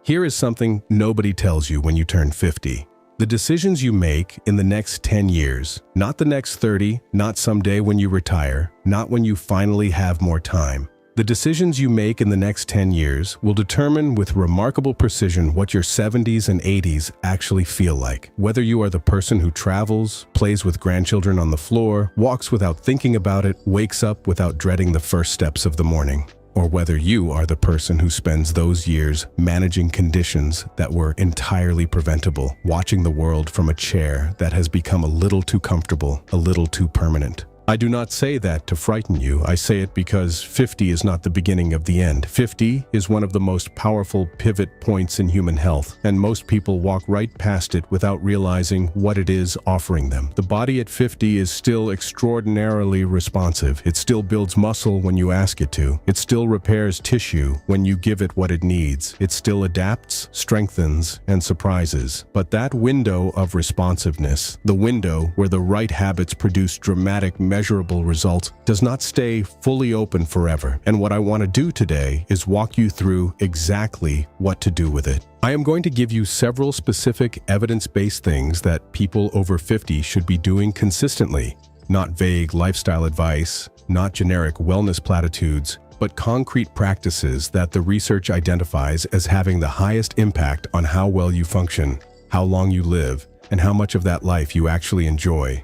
Here is something nobody tells you when you turn 50. The decisions you make in the next 10 years, not the next 30, not someday when you retire, not when you finally have more time. The decisions you make in the next 10 years will determine with remarkable precision what your 70s and 80s actually feel like. Whether you are the person who travels, plays with grandchildren on the floor, walks without thinking about it, wakes up without dreading the first steps of the morning. Or whether you are the person who spends those years managing conditions that were entirely preventable, watching the world from a chair that has become a little too comfortable, a little too permanent. I do not say that to frighten you. I say it because 50 is not the beginning of the end. 50 is one of the most powerful pivot points in human health, and most people walk right past it without realizing what it is offering them. The body at 50 is still extraordinarily responsive. It still builds muscle when you ask it to. It still repairs tissue when you give it what it needs. It still adapts, strengthens, and surprises. But that window of responsiveness, the window where the right habits produce dramatic measurable results, does not stay fully open forever. And what I want to do today is walk you through exactly what to do with it. I am going to give you several specific evidence-based things that people over 50 should be doing consistently. Not vague lifestyle advice, not generic wellness platitudes, but concrete practices that the research identifies as having the highest impact on how well you function, how long you live, and how much of that life you actually enjoy.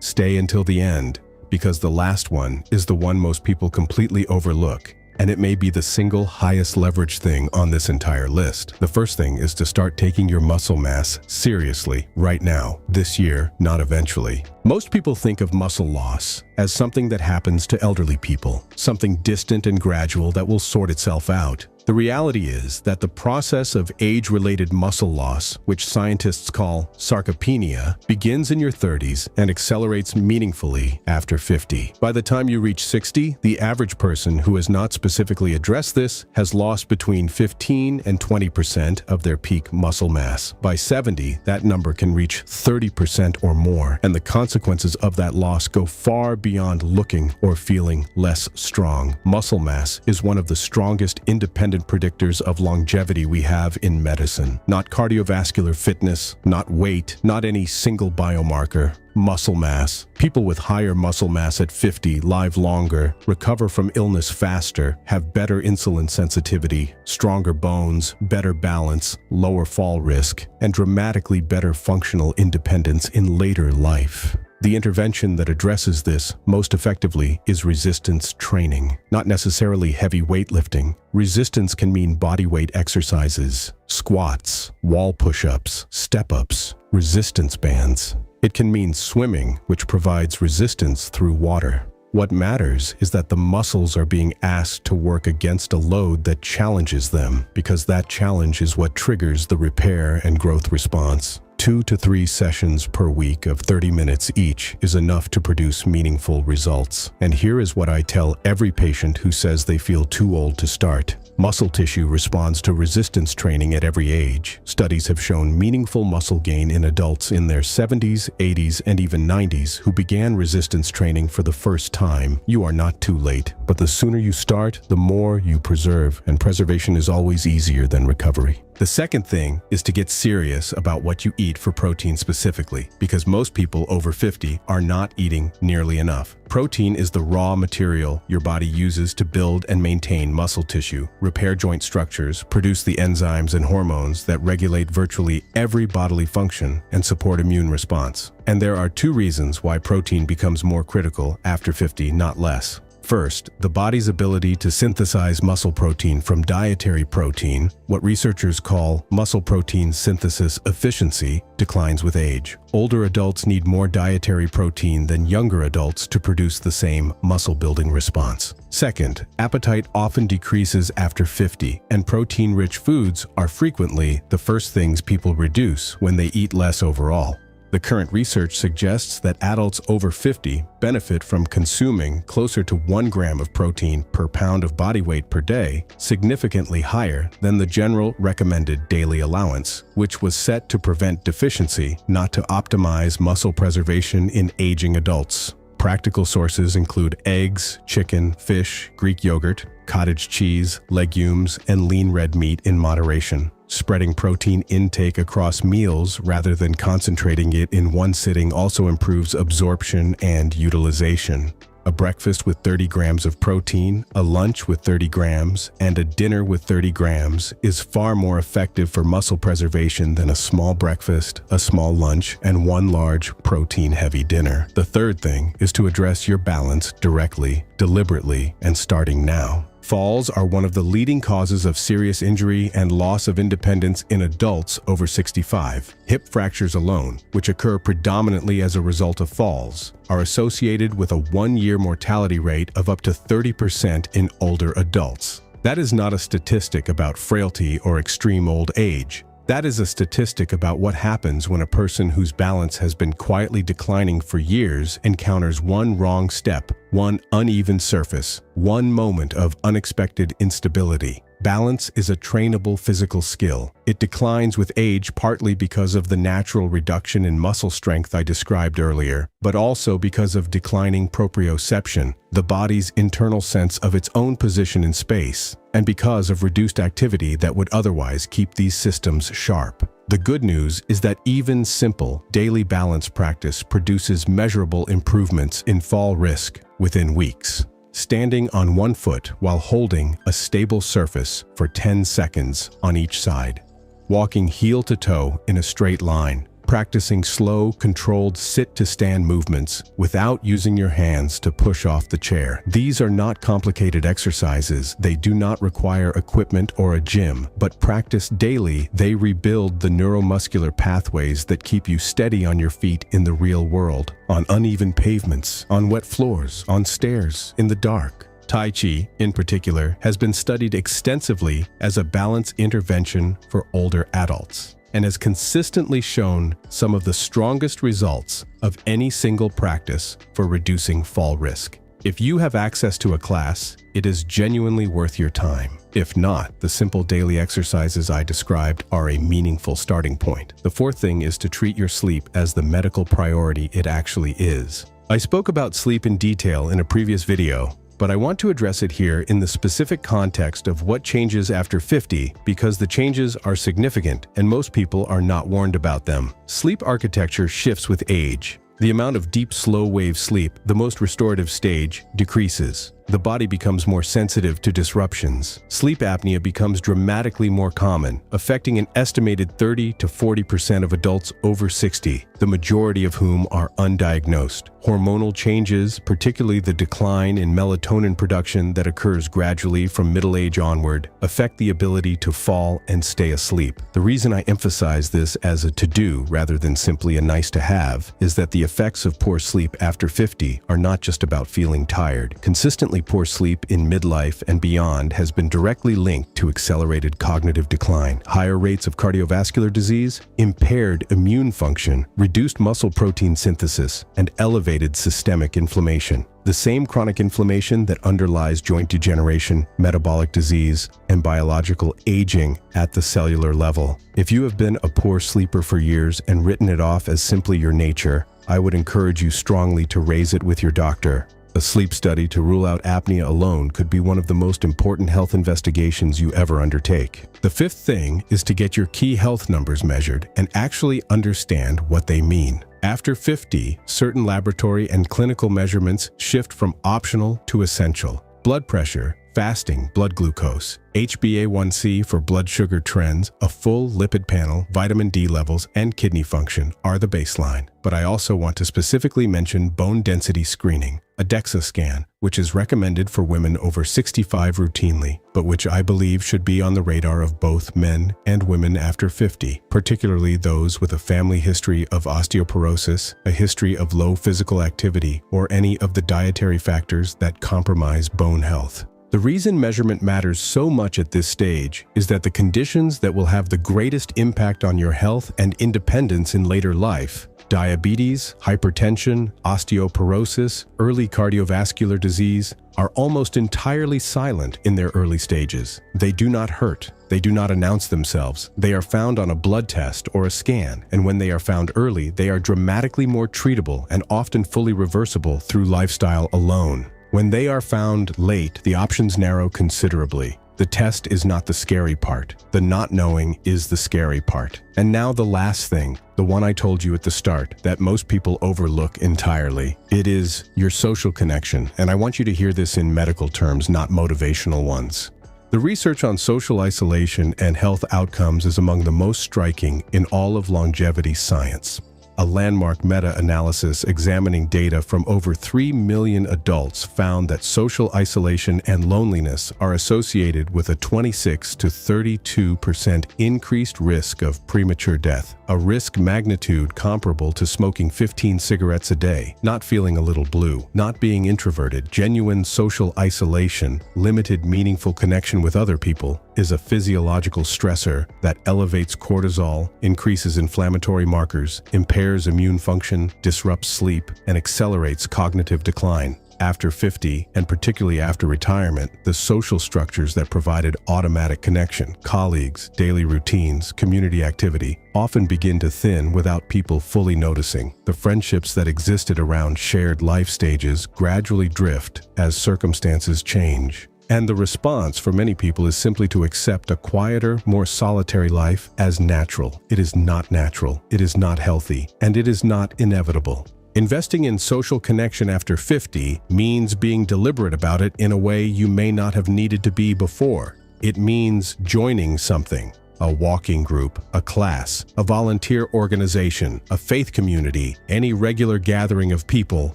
Stay until the end, because the last one is the one most people completely overlook, and it may be the single highest leverage thing on this entire list. The first thing is to start taking your muscle mass seriously right now, this year, not eventually. Most people think of muscle loss as something that happens to elderly people, something distant and gradual that will sort itself out. The reality is that the process of age-related muscle loss, which scientists call sarcopenia, begins in your 30s and accelerates meaningfully after 50. By the time you reach 60, the average person who has not specifically addressed this has lost between 15 and 20% of their peak muscle mass. By 70, that number can reach 30% or more, and the consequences of that loss go far beyond looking or feeling less strong. Muscle mass is one of the strongest independent predictors of longevity we have in medicine. Not cardiovascular fitness, not weight, not any single biomarker. Muscle mass. People with higher muscle mass at 50 live longer, recover from illness faster, have better insulin sensitivity, stronger bones, better balance, lower fall risk, and dramatically better functional independence in later life. The intervention that addresses this most effectively is resistance training, not necessarily heavy weightlifting. Resistance can mean bodyweight exercises, squats, wall push-ups, step-ups, resistance bands. It can mean swimming, which provides resistance through water. What matters is that the muscles are being asked to work against a load that challenges them, because that challenge is what triggers the repair and growth response. 2 to 3 sessions per week of 30 minutes each is enough to produce meaningful results. And here is what I tell every patient who says they feel too old to start. Muscle tissue responds to resistance training at every age. Studies have shown meaningful muscle gain in adults in their 70s, 80s, and even 90s who began resistance training for the first time. You are not too late, but the sooner you start, the more you preserve, and preservation is always easier than recovery. The second thing is to get serious about what you eat for protein specifically, because most people over 50 are not eating nearly enough. Protein is the raw material your body uses to build and maintain muscle tissue, repair joint structures, produce the enzymes and hormones that regulate virtually every bodily function, and support immune response. And there are 2 reasons why protein becomes more critical after 50, not less. First, the body's ability to synthesize muscle protein from dietary protein, what researchers call muscle protein synthesis efficiency, declines with age. Older adults need more dietary protein than younger adults to produce the same muscle-building response. Second, appetite often decreases after 50, and protein-rich foods are frequently the first things people reduce when they eat less overall. The current research suggests that adults over 50 benefit from consuming closer to 1 gram of protein per pound of body weight per day, significantly higher than the general recommended daily allowance, which was set to prevent deficiency, not to optimize muscle preservation in aging adults. Practical sources include eggs, chicken, fish, Greek yogurt, cottage cheese, legumes, and lean red meat in moderation. Spreading protein intake across meals rather than concentrating it in one sitting also improves absorption and utilization. A breakfast with 30 grams of protein, a lunch with 30 grams, and a dinner with 30 grams is far more effective for muscle preservation than a small breakfast, a small lunch, and one large protein-heavy dinner. The third thing is to address your balance directly, deliberately, and starting now. Falls are one of the leading causes of serious injury and loss of independence in adults over 65. Hip fractures alone, which occur predominantly as a result of falls, are associated with a 1-year mortality rate of up to 30% in older adults. That is not a statistic about frailty or extreme old age. That is a statistic about what happens when a person whose balance has been quietly declining for years encounters one wrong step, one uneven surface, one moment of unexpected instability. Balance is a trainable physical skill. It declines with age partly because of the natural reduction in muscle strength I described earlier, but also because of declining proprioception, the body's internal sense of its own position in space, and because of reduced activity that would otherwise keep these systems sharp. The good news is that even simple, daily balance practice produces measurable improvements in fall risk within weeks. Standing on one foot while holding a stable surface for 10 seconds on each side. Walking heel to toe in a straight line. Practicing slow, controlled sit-to-stand movements without using your hands to push off the chair. These are not complicated exercises. They do not require equipment or a gym, but practiced daily, they rebuild the neuromuscular pathways that keep you steady on your feet in the real world, on uneven pavements, on wet floors, on stairs, in the dark. Tai Chi, in particular, has been studied extensively as a balance intervention for older adults, and has consistently shown some of the strongest results of any single practice for reducing fall risk. If you have access to a class, it is genuinely worth your time. If not, the simple daily exercises I described are a meaningful starting point. The fourth thing is to treat your sleep as the medical priority it actually is. I spoke about sleep in detail in a previous video, but I want to address it here in the specific context of what changes after 50 because the changes are significant and most people are not warned about them. Sleep architecture shifts with age. The amount of deep, slow-wave sleep, the most restorative stage, decreases. The body becomes more sensitive to disruptions. Sleep apnea becomes dramatically more common, affecting an estimated 30 to 40% of adults over 60, the majority of whom are undiagnosed. Hormonal changes, particularly the decline in melatonin production that occurs gradually from middle age onward, affect the ability to fall and stay asleep. The reason I emphasize this as a to-do rather than simply a nice-to-have is that the effects of poor sleep after 50 are not just about feeling tired. Consistently poor sleep in midlife and beyond has been directly linked to accelerated cognitive decline, higher rates of cardiovascular disease, impaired immune function, reduced muscle protein synthesis, and elevated systemic inflammation. The same chronic inflammation that underlies joint degeneration, metabolic disease, and biological aging at the cellular level. If you have been a poor sleeper for years and written it off as simply your nature, I would encourage you strongly to raise it with your doctor. A sleep study to rule out apnea alone could be one of the most important health investigations you ever undertake. The fifth thing is to get your key health numbers measured and actually understand what they mean. After 50, certain laboratory and clinical measurements shift from optional to essential. Blood pressure, fasting blood glucose, HbA1c for blood sugar trends, a full lipid panel, vitamin D levels, and kidney function are the baseline. But I also want to specifically mention bone density screening, a DEXA scan, which is recommended for women over 65 routinely, but which I believe should be on the radar of both men and women after 50, particularly those with a family history of osteoporosis, a history of low physical activity, or any of the dietary factors that compromise bone health. The reason measurement matters so much at this stage is that the conditions that will have the greatest impact on your health and independence in later life, diabetes, hypertension, osteoporosis, early cardiovascular disease, are almost entirely silent in their early stages. They do not hurt. They do not announce themselves. They are found on a blood test or a scan, and when they are found early, they are dramatically more treatable and often fully reversible through lifestyle alone. When they are found late, the options narrow considerably. The test is not the scary part. The not knowing is the scary part. And now the last thing, the one I told you at the start, that most people overlook entirely. It is your social connection. And I want you to hear this in medical terms, not motivational ones. The research on social isolation and health outcomes is among the most striking in all of longevity science. A landmark meta-analysis examining data from over 3 million adults found that social isolation and loneliness are associated with a 26 to 32% increased risk of premature death, a risk magnitude comparable to smoking 15 cigarettes a day, not feeling a little blue, not being introverted. Genuine social isolation, limited meaningful connection with other people, is a physiological stressor that elevates cortisol, increases inflammatory markers, impairs immune function, disrupts sleep, and accelerates cognitive decline. After 50, and particularly after retirement, the social structures that provided automatic connection, colleagues, daily routines, community activity, often begin to thin without people fully noticing. The friendships that existed around shared life stages gradually drift as circumstances change. And the response for many people is simply to accept a quieter, more solitary life as natural. It is not natural, it is not healthy, and it is not inevitable. Investing in social connection after 50 means being deliberate about it in a way you may not have needed to be before. It means joining something. A walking group, a class, a volunteer organization, a faith community, any regular gathering of people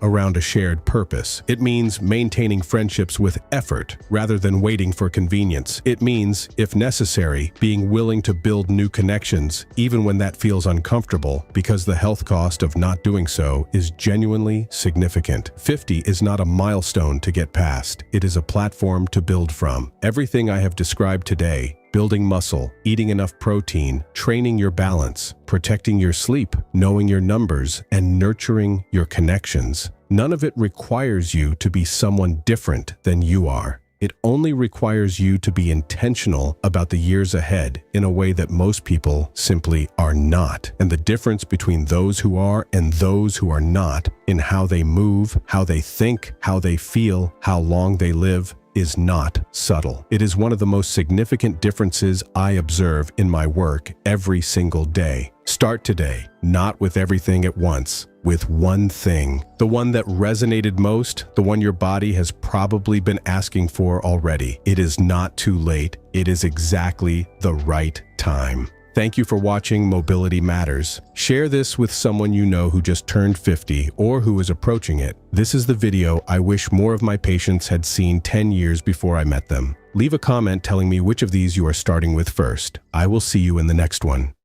around a shared purpose. It means maintaining friendships with effort rather than waiting for convenience. It means, if necessary, being willing to build new connections even when that feels uncomfortable because the health cost of not doing so is genuinely significant. 50 is not a milestone to get past. It is a platform to build from. Everything I have described today, building muscle, eating enough protein, training your balance, protecting your sleep, knowing your numbers, and nurturing your connections. None of it requires you to be someone different than you are. It only requires you to be intentional about the years ahead in a way that most people simply are not. And the difference between those who are and those who are not in how they move, how they think, how they feel, how long they live, is not subtle. It is one of the most significant differences I observe in my work every single day. Start today, not with everything at once, with one thing. The one that resonated most, the one your body has probably been asking for already. It is not too late. It is exactly the right time. Thank you for watching Mobility Matters. Share this with someone you know who just turned 50 or who is approaching it. This is the video I wish more of my patients had seen 10 years before I met them. Leave a comment telling me which of these you are starting with first. I will see you in the next one.